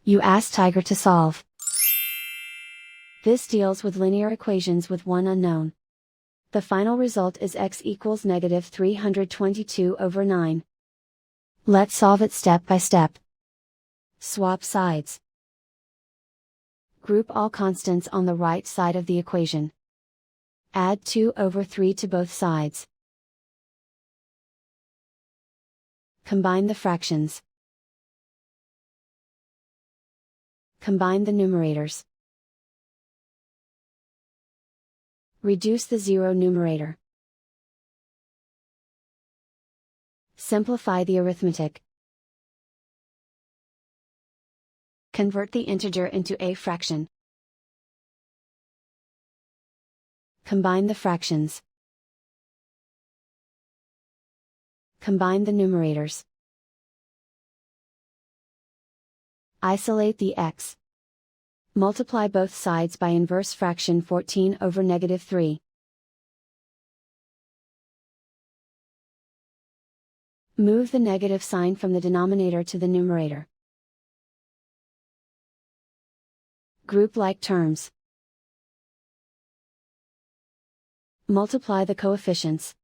You ask Tiger to solve. This deals with linear equations with one unknown. The final result is x equals negative 322/9. Let's solve it step by step. Swap sides. Group all constants on the right side of the equation. Add 2/3 to both sides. Combine the fractions. Combine the numerators. Reduce the zero numerator. Simplify the arithmetic. Convert the integer into a fraction. Combine the fractions. Combine the numerators. Isolate the x. Multiply both sides by inverse fraction 14/-3. Move the negative sign from the denominator to the numerator. Group like terms. Multiply the coefficients.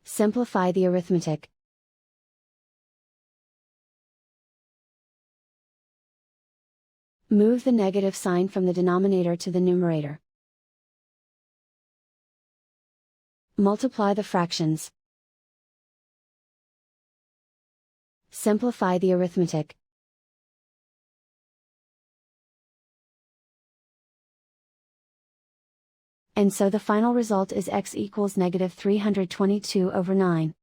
Simplify the arithmetic. Move the negative sign from the denominator to the numerator. Multiply the fractions. Simplify the arithmetic. And so the final result is x equals negative 322/9.